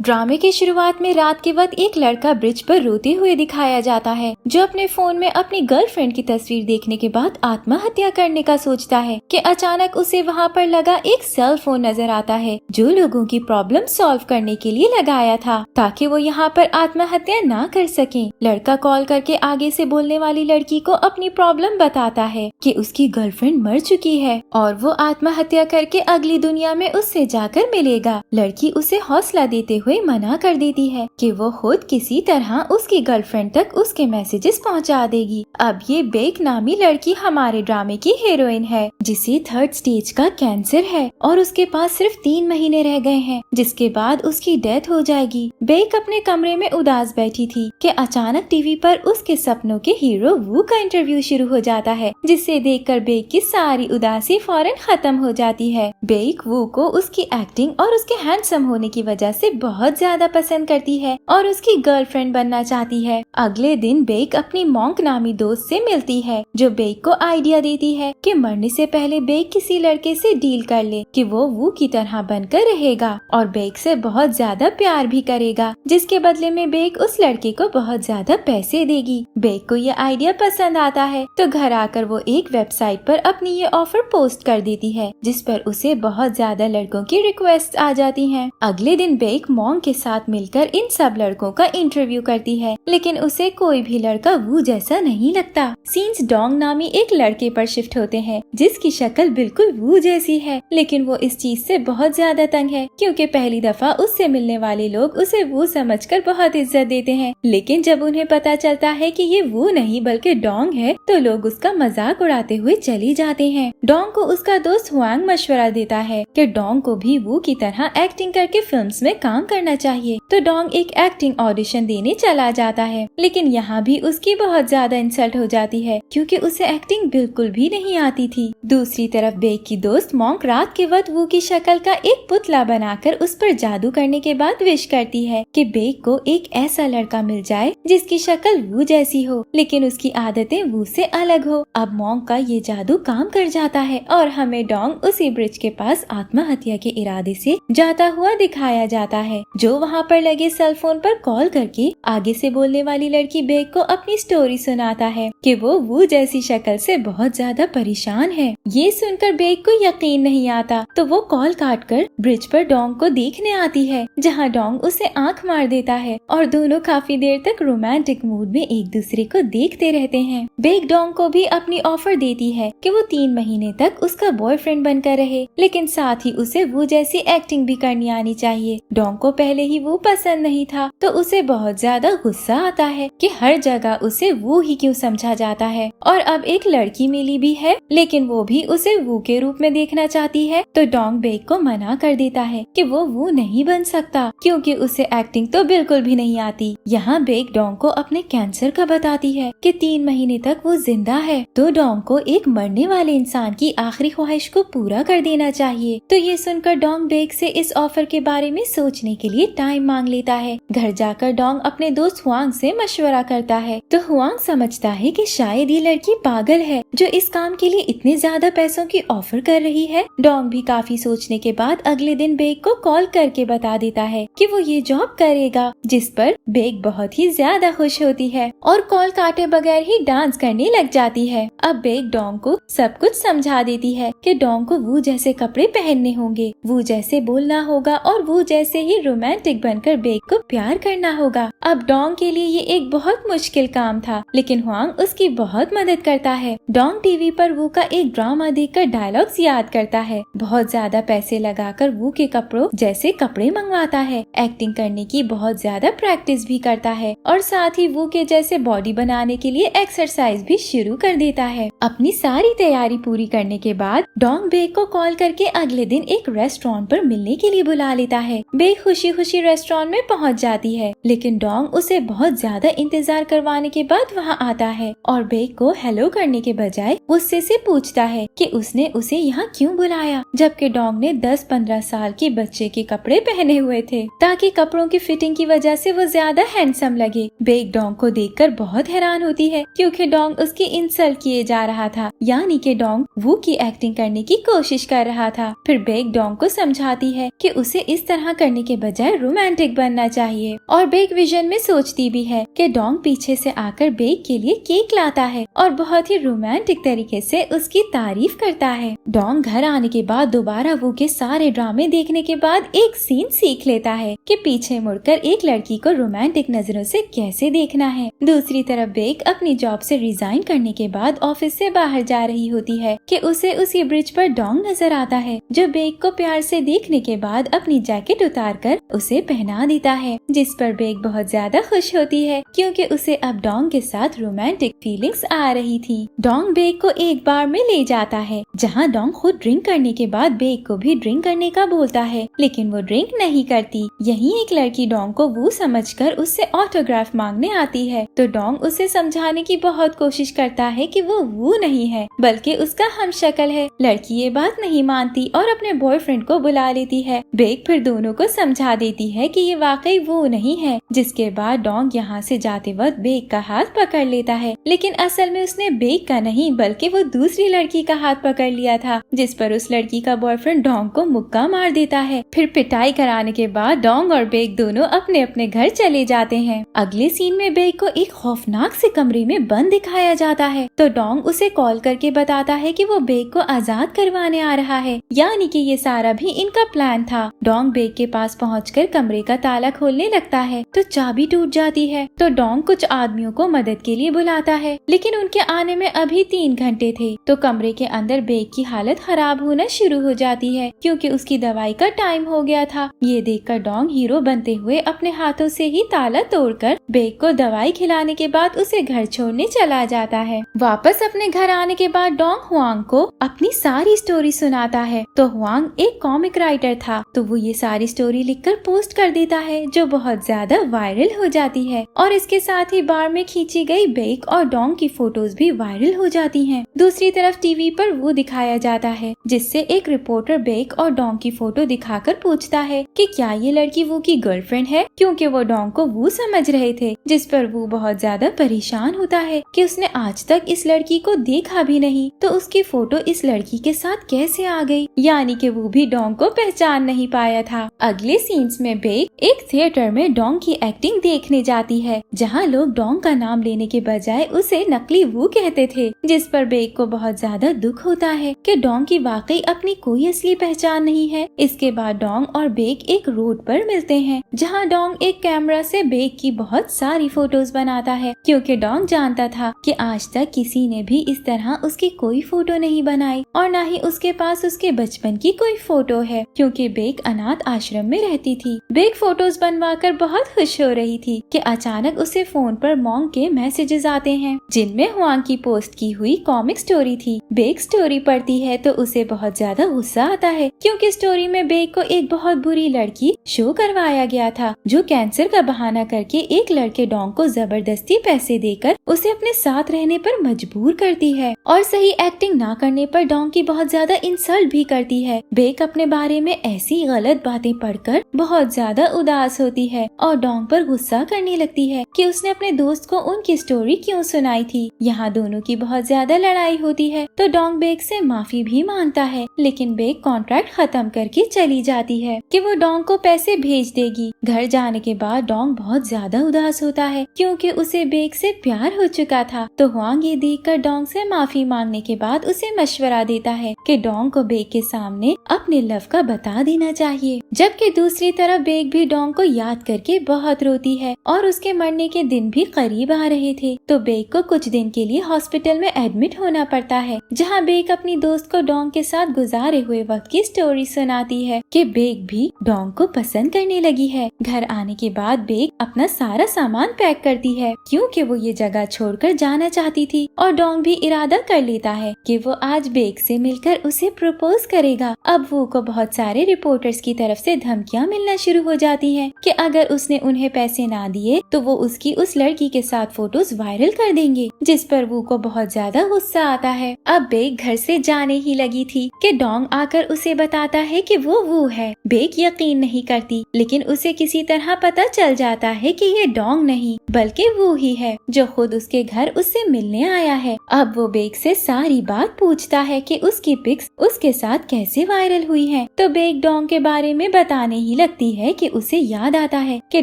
ड्रामे की शुरुआत में रात के वक्त एक लड़का ब्रिज पर रोते हुए दिखाया जाता है, जो अपने फोन में अपनी गर्लफ्रेंड की तस्वीर देखने के बाद आत्महत्या करने का सोचता है कि अचानक उसे वहाँ पर लगा एक सेल फोन नजर आता है, जो लोगों की प्रॉब्लम सॉल्व करने के लिए लगाया था, ताकि वो यहाँ पर आत्महत्या ना कर सके। लड़का कॉल करके आगे से बोलने वाली लड़की को अपनी प्रॉब्लम बताता है कि उसकी गर्लफ्रेंड मर चुकी है और वो आत्महत्या करके अगली दुनिया में उससे जाकर मिलेगा। लड़की उसे हौसला देते हुए मना कर देती है कि वो खुद किसी तरह उसकी गर्लफ्रेंड तक उसके मैसेजेस पहुंचा देगी। अब ये बेक नामी लड़की हमारे ड्रामे की हीरोइन है, जिसे 3rd स्टेज का कैंसर है और उसके पास सिर्फ 3 महीने रह गए हैं, जिसके बाद उसकी डेथ हो जाएगी। बेक अपने कमरे में उदास बैठी थी कि अचानक टीवी पर उसके सपनों के हीरो वू का इंटरव्यू शुरू हो जाता है, जिसे देखकर बेक की सारी उदासी फौरन खत्म हो जाती है। बेक वू को उसकी एक्टिंग और उसके हैंडसम होने की वजह से बहुत ज्यादा पसंद करती है और उसकी गर्लफ्रेंड बनना चाहती है। अगले दिन बेक अपनी मॉन्क नामी दोस्त से मिलती है, जो बेक को आइडिया देती है कि मरने से पहले बेक किसी लड़के से डील कर ले कि वो वू की तरह बनकर रहेगा और बेक से बहुत ज्यादा प्यार भी करेगा, जिसके बदले में बेक उस लड़के को बहुत ज्यादा पैसे देगी। बेक को ये आइडिया पसंद आता है, तो घर आकर वो एक वेबसाइट पर अपनी ये ऑफर पोस्ट कर देती है, जिस पर उसे बहुत ज्यादा लड़कों की रिक्वेस्ट आ जाती हैं। अगले दिन बेक मॉन्क के साथ मिलकर इन सब लड़कों का इंटरव्यू करती है, लेकिन उसे कोई भी लड़का वू जैसा नहीं लगता। सीन्स डोंग नामी एक लड़के पर शिफ्ट होते हैं, जिसकी शक्ल बिल्कुल वू जैसी है, लेकिन वो इस चीज से बहुत ज्यादा तंग है, क्योंकि पहली दफा उससे मिलने वाले लोग उसे वू समझकर बहुत इज्जत देते हैं, लेकिन जब उन्हें पता चलता है कि ये वू नहीं बल्कि डोंग है, तो लोग उसका मजाक उड़ाते हुए चली जाते हैं। डोंग को उसका दोस्त हुआंग मशवरा देता है कि डोंग को भी वू की तरह एक्टिंग करके फिल्म्स में काम करना चाहिए, तो डोंग एक एक्टिंग ऑडिशन देने चला जाता है, लेकिन यहाँ भी उसकी बहुत ज्यादा इंसल्ट हो जाती है, क्योंकि उसे एक्टिंग बिल्कुल भी नहीं आती थी। दूसरी तरफ बेक की दोस्त मॉन्क रात के वक्त वू की शक्ल का एक पुतला बनाकर उस पर जादू करने के बाद विश करती है कि बेक को एक ऐसा लड़का मिल जाए जिसकी शक्ल वू जैसी हो, लेकिन उसकी आदतें वू से अलग हो। अब मॉन्क का ये जादू काम कर जाता है और हमें डोंग उसी ब्रिज के पास आत्महत्या के इरादे से जाता हुआ दिखाया जाता है, जो वहाँ पर लगे सेल फोन पर कॉल करके आगे से बोलने वाली लड़की बेक को अपनी स्टोरी सुनाता है कि वो वू जैसी शक्ल से बहुत ज्यादा परेशान है। ये सुनकर बेक को यकीन नहीं आता, तो वो कॉल काट कर ब्रिज पर डोंग को देखने आती है, जहाँ डोंग उसे आंख मार देता है और दोनों काफी देर तक रोमांटिक मूड में एक दूसरे को देखते रहते हैं। बेक डोंग को भी अपनी ऑफर देती है कि वो 3 महीने तक उसका बॉयफ्रेंड बनकर रहे, लेकिन साथ ही उसे वू जैसी एक्टिंग भी करनी आनी चाहिए। डोंग को पहले ही वो पसंद नहीं था, तो उसे बहुत ज्यादा गुस्सा आता है कि हर जगह उसे वू ही क्यों समझा जाता है, और अब एक लड़की मिली भी है, लेकिन वो भी उसे वू के रूप में देखना चाहती है, तो डोंग बेक को मना कर देता है कि वो वू नहीं बन सकता, क्योंकि उसे एक्टिंग तो बिल्कुल भी नहीं आती। यहाँ बेक डोंग को अपने कैंसर का बताती है कि 3 महीने तक वो जिंदा है, तो डोंग को एक मरने वाले इंसान की आखिरी ख्वाहिश को पूरा कर देना चाहिए। तो ये सुनकर डोंग बेक से इस ऑफर के बारे में सोचने के लिए टाइम मांग लेता है। घर जाकर डोंग अपने दोस्त हुआंग से मशवरा करता है, तो हुआंग समझता है कि शायद ये लड़की पागल है, जो इस काम के लिए इतने ज्यादा पैसों की ऑफर कर रही है। डोंग भी काफी सोचने के बाद अगले दिन बेक को कॉल करके बता देता है कि वो ये जॉब करेगा, जिस पर बेक बहुत ही ज्यादा खुश होती है और कॉल काटे बगैर ही डांस करने लग जाती है। अब बेक डोंग को सब कुछ समझा देती है कि डोंग को वू जैसे कपड़े पहनने होंगे, वू जैसे बोलना होगा और वू जैसे ही रोमांटिक बनकर बेक को प्यार करना होगा। अब डोंग के लिए ये एक बहुत मुश्किल काम था, लेकिन हुआंग उसकी बहुत मदद करता है। डोंग टीवी पर वू का एक ड्रामा देखकर डायलॉग्स याद करता है, बहुत ज्यादा पैसे लगाकर वू के कपड़ों जैसे कपड़े मंगवाता है, एक्टिंग करने की बहुत ज्यादा प्रैक्टिस भी करता है और साथ ही वू के जैसे बॉडी बनाने के लिए एक्सरसाइज भी शुरू कर देता है। अपनी सारी तैयारी पूरी करने के बाद डोंग बेक को कॉल करके अगले दिन एक रेस्टोरेंट पर मिलने के लिए बुला लेता है। बेक खुशी खुशी रेस्टोरेंट में पहुंच जाती है, लेकिन डोंग उसे बहुत ज्यादा इंतजार करवाने के बाद वहां आता है और बेक को हेलो करने के बजाय गुस्से से पूछता है कि उसने उसे यहाँ क्यों बुलाया, जबकि डोंग ने 10-15 साल के बच्चे के कपड़े पहने हुए थे, ताकि कपड़ों की फिटिंग की वजह से वो ज्यादा हैंडसम लगे। बेक डोंग को देखकर बहुत हैरान होती है, क्योंकि डोंग उसकी इंसल्ट किए जा रहा था, यानी कि डोंग वू की एक्टिंग करने की कोशिश कर रहा था। फिर बेक डोंग को समझाती है कि उसे इस तरह करने के बजाय रोमांटिक बनना चाहिए, और बेक विजन में सोचती भी है कि डोंग पीछे से आकर बेक के लिए केक लाता है और बहुत ही रोमांटिक तरीके से उसकी तारीफ करता है। डोंग घर आने के बाद दोबारा वू के सारे ड्रामे देखने के बाद एक सीन सीख लेता है कि पीछे मुड़कर एक लड़की को रोमांटिक नजरों से कैसे देखना है। दूसरी तरफ बेक अपनी जॉब से रिजाइन करने के बाद ऑफिस से बाहर जा रही होती है कि उसे उसी ब्रिज पर डोंग नजर आता है, जो बेक को प्यार से देखने के बाद अपनी जैकेट उतारकर उसे पहना देता है, जिस पर बेक बहुत ज्यादा खुश होती है क्योंकि उसे अब डोंग के साथ रोमांटिक फीलिंग्स आ रही थी। डोंग बेक को एक बार में ले जाता है जहाँ डोंग खुद ड्रिंक करने के बाद बेक को भी ड्रिंक करने का बोलता है, लेकिन वो ड्रिंक नहीं करती। यहीं एक लड़की डोंग को वो समझकर उससे ऑटोग्राफ मांगने आती है, तो डोंग उसे समझाने की बहुत कोशिश करता है कि वो नहीं है बल्कि उसका हमशक्ल है। लड़की ये बात नहीं मानती और अपने बॉयफ्रेंड को बुला लेती है। बेक फिर दोनों को समझा देती है कि ये वाकई वो नहीं है, जिसके बाद डोंग यहाँ से जाते वक्त बेक का हाथ पकड़ लेता है, लेकिन असल में उसने बेक का नहीं बल्कि वो दूसरी लड़की का हाथ पकड़ लिया था, जिस पर उस लड़की का बॉयफ्रेंड डोंग को मुक्का मार देता है। फिर पिटाई कराने के बाद डोंग और बेक दोनों अपने अपने घर चले जाते हैं। अगले सीन में बेक को एक खौफनाक से कमरे में बंद दिखाया जाता है, तो डोंग उसे कॉल करके बताता है कि वो बेक को आजाद करवाने आ रहा है, यानी कि ये सारा भी इनका प्लान था। डोंग बेक के पास पहुंचकर कमरे का ताला खोलने लगता है तो चाबी टूट जाती है, तो डोंग कुछ आदमियों को मदद के लिए बुलाता है, लेकिन उनके आने में अभी 3 घंटे थे। तो कमरे के अंदर बेक की हालत खराब होना शुरू हो जाती है क्योंकि उसकी दवाई का टाइम हो गया था। ये देखकर डोंग हीरो बनते हुए अपने हाथों से ही ताला तोड़कर बेक को दवाई खिलाने के बाद उसे घर छोड़ने चला जाता है। वापस अपने घर आने के बाद डोंग हुआंग को अपनी सारी स्टोरी सुनाता है, तो हुआंग एक कॉमिक राइटर था, तो वो ये सारी स्टोरी लिखकर पोस्ट कर देता है, जो बहुत ज्यादा वायरल हो जाती है, और इसके साथ ही बार में खींची गई बेक और डोंग की फोटोज भी वायरल हो जाती हैं। दूसरी तरफ टीवी पर वो दिखाया जाता है जिससे एक रिपोर्टर बेक और डोंग की फोटो दिखाकर पूछता है कि क्या ये लड़की वो की गर्लफ्रेंड है, क्योंकि वो डोंग को वो समझ रहे थे, जिस पर वो बहुत ज्यादा परेशान होता है कि उसने आज तक इस लड़की को देखा भी नहीं, तो उसकी फोटो इस लड़की के साथ कैसे आ गई, यानी कि वो भी डोंग को पहचान नहीं पाया था। अगले सीन्स में बेक एक थिएटर में डोंग की एक्टिंग देखने जाती है, जहाँ लोग डोंग का नाम लेने के बजाय उसे नकली वो कहते थे, जिस पर बेक को बहुत ज्यादा दुख होता है कि डोंग की वाकई अपनी कोई असली पहचान नहीं है। इसके बाद डोंग और बेक एक रोड पर मिलते हैं, जहाँ डोंग एक कैमरा से बेक की बहुत सारी फोटोज बनाता है, क्योंकि डोंग जानता था कि आज तक किसी ने भी इस तरह उसकी कोई फोटो नहीं बनाई और न ही उसके पास उसके बचपन की कोई फोटो है, क्योंकि बेक अनाथ आश्रम में रहती थी। बेक फोटोज बनवाकर बहुत खुश हो रही थी कि अचानक उसे फोन पर मॉन्ग के मैसेजेस आते हैं, जिनमें हुआंग की पोस्ट की हुई कॉमिक स्टोरी थी। बेक स्टोरी पढ़ती है तो उसे बहुत ज्यादा गुस्सा आता है, क्योंकि स्टोरी में बेक को एक बहुत बुरी लड़की शो करवाया गया था, जो कैंसर का बहाना करके एक लड़के डोंग को जबरदस्ती पैसे देकर उसे अपने साथ रहने पर मजबूर करती है, और सही एक्टिंग ना करने पर डोंग की बहुत ज्यादा इंसल्ट भी करती है। बेक अपने बारे में ऐसी गलत बातें पढ़कर बहुत ज्यादा उदास होती है और डोंग पर गुस्सा करने लगती है कि उसने अपने दोस्त को उनकी स्टोरी क्यों सुनाई थी। यहाँ दोनों की बहुत ज्यादा लड़ाई होती है, तो डोंग बेक से माफी भी मांगता है, लेकिन बेक कॉन्ट्रैक्ट खत्म करके चली जाती है कि वो डोंग को पैसे भेज देगी। घर जाने के बाद डोंग बहुत ज्यादा उदास होता है, क्योंकि उसे बेक से प्यार हो चुका था। तो हुआंग ये देखकर डोंग से माफी मांगने के बाद उसे मशवरा देता है कि डोंग को बेक के सामने अपने लव का बता देना चाहिए। जबकि दूसरी तरफ बेक भी डोंग को याद करके बहुत रोती है और उसके मरने के दिन भी करीब आ रहे थे, तो बेक को कुछ दिन के लिए हॉस्पिटल में एडमिट होना पड़ता है, जहाँ बेक अपनी दोस्त को डोंग के साथ गुजारे हुए वक्त की स्टोरी सुनाती है कि बेक भी डोंग को पसंद करने लगी है। घर आने के बाद बेक अपना सारा सामान पैक करती है, क्योंकि वो ये जगह छोड़कर जाना चाहती थी, और डोंग भी इरादा कर लेता है कि वो आज बेक से मिलकर उसे प्रपोज करेगा। अब वो को बहुत सारे रिपोर्टर्स की तरफ से धमकियां मिलना शुरू हो जाती हैं कि अगर उसने उन्हें पैसे ना दिए तो वो उसकी उस लड़की के साथ फोटोज वायरल कर देंगे, जिस पर वो को बहुत ज्यादा गुस्सा आता है। अब बेक घर से जाने ही लगी थी कि डोंग आकर उसे बताता है कि वो है। बेक यकीन नहीं करती, लेकिन उसे किसी तरह पता चल जाता है कि ये डोंग नहीं बल्कि वो ही है जो खुद उसके घर उससे मिलने आया है। अब वो बेक से सारी बात पूछता है कि उसकी पिक्स उसके साथ कैसे वायरल हुई हैं। तो बेक डोंग के बारे में बताने ही लगती है कि उसे याद आता है कि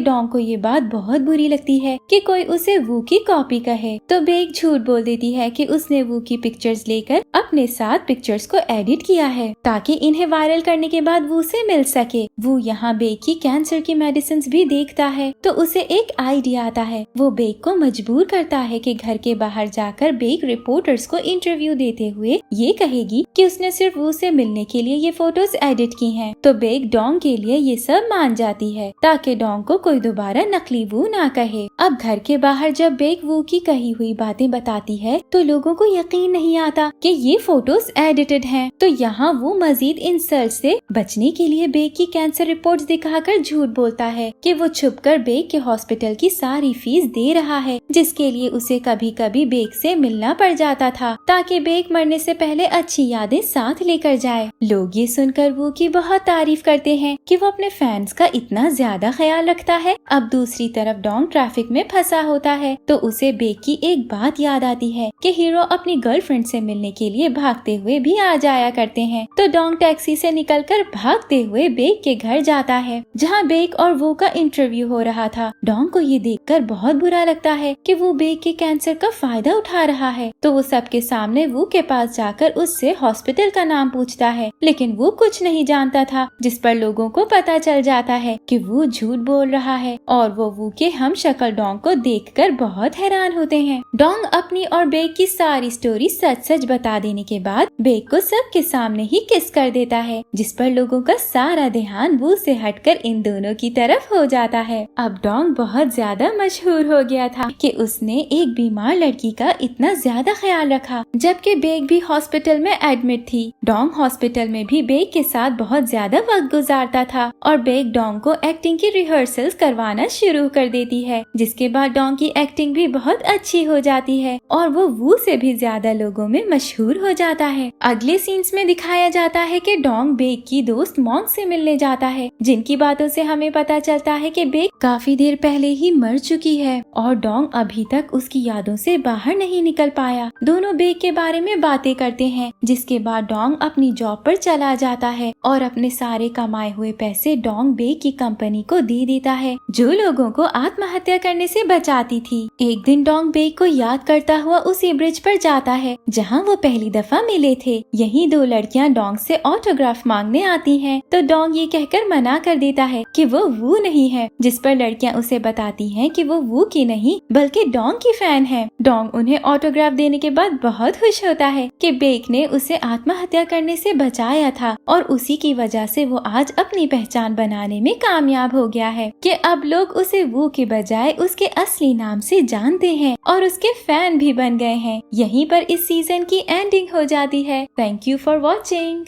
डोंग को ये बात बहुत बुरी लगती है कि कोई उसे वू की कॉपी कहे। तो बेक झूठ बोल देती है कि उसने वू की पिक्चर्स लेकर अपने साथ पिक्चर्स को एडिट किया है ताकि इन्हें वायरल करने के बाद वू से मिल सके। वू यहाँ बेक की कैंसर की मेडिसिन भी देखता है तो उसे एक आइडिया आता है। वो बेक को मजबूर करता है कि घर के बाहर जाकर बेक रिपोर्टर्स को इंटरव्यू देते हुए ये कहेगी कि उसने सिर्फ वू से मिलने के लिए ये फोटोज एडिट की हैं। तो बेक डोंग के लिए ये सब मान जाती है ताकि डोंग को कोई दोबारा नकली वू ना कहे। अब घर के बाहर जब बेक वू की कही हुई बातें बताती है तो लोगों को यकीन नहीं आता कि ये फोटोज एडिटेड हैं। तो यहाँ वो मजीद इंसल्ट से बचने के लिए बेक की कैंसर रिपोर्ट्स दिखाकर झूठ बोलता है कि वो छुपकर बेक के हॉस्पिटल की सारी फीस दे रहा है, जिसके लिए उसे कभी कभी बेक से मिलना पड़ जाता था ताकि बेक मरने से पहले अच्छी यादें साथ लेकर जाए। लोग ये सुनकर वो की बहुत तारीफ करते हैं कि वो अपने फैंस का इतना ज्यादा ख्याल रखता है। अब दूसरी तरफ डोंग ट्रैफिक में फंसा होता है तो उसे बेक की एक बात याद आती है कि हीरो अपनी गर्लफ्रेंड से मिलने के लिए भागते हुए भी आ जाया करते हैं। तो डोंग टैक्सी से निकलकर भागते हुए बेक के घर जाता है जहाँ बेक और वो का इंटरव्यू हो रहा था। डोंग को ये देखकर बहुत बुरा लगता है कि वो बेक के कैंसर का फायदा उठा रहा है। तो वो सबके सामने वो के पास जाकर उससे हॉस्पिटल का नाम पूछता है, लेकिन वो कुछ नहीं जानता था, जिस पर लोगों को पता चल जाता है कि वो झूठ बोल रहा है और वो के हम शक्ल डोंग को देखकर बहुत हैरान होते हैं। डोंग अपनी और बेक की सारी स्टोरी सच सच बता देने के बाद बेक को सबके सामने ही किस कर देता है, जिस पर लोगों का सारा ध्यान वो से हटकर इन दोनों की तरफ हो जाता है। अब डोंग बहुत ज्यादा मशहूर हो गया था कि उसने एक बीमार लड़की का इतना ज्यादा ख्याल रखा, जबकि बेक भी हॉस्पिटल में एडमिट थी। डोंग हॉस्पिटल में भी बेक के साथ बहुत ज्यादा वक्त गुजारता था और बेक डोंग को एक्टिंग की रिहर्सल्स करवाना शुरू कर देती है, जिसके बाद डोंग की एक्टिंग भी बहुत अच्छी हो जाती है और वो से भी ज्यादा लोगों में मशहूर हो जाता है। अगले सीन्स में दिखाया जाता है कि डोंग बेक की दोस्त मॉन्ग से मिलने जाता है, जिनकी बातों से हमें पता चलता है कि बेक काफी देर पहले ही मर चुकी है और डोंग अभी तक उसकी यादों से बाहर नहीं निकल पाया। दोनों बेक के बारे में बातें करते हैं, जिसके बाद डोंग अपनी जॉब पर चला जाता है और अपने सारे कमाए हुए पैसे डोंग बेक की कंपनी को दे देता है, जो लोगों को आत्महत्या करने से बचाती थी। एक दिन डोंग बेक को याद करता हुआ उसी ब्रिज पर जाता है जहाँ वो पहली दफा मिले थे। यहीं दो लड़कियाँ डोंग से ऑटोग्राफ मांगने आती हैं, तो डोंग ये कहकर मना कर देता है कि वो नहीं है, जिस पर लड़कियाँ उसे बताती हैं कि वो की नहीं बल्कि डोंग की फैन है। डोंग उन्हें ऑटोग्राफ देने के बाद बहुत खुश होता है कि बेक ने उसे आत्महत्या करने से बचाया था और उसी की वजह से वो आज अपनी पहचान बनाने में कामयाब हो गया है कि अब लोग उसे वो के बजाय उसके असली नाम से जानते हैं और उसके फैन भी बन गए हैं। यहीं पर इस सीजन की एंडिंग हो जाती है। Thank you for watching.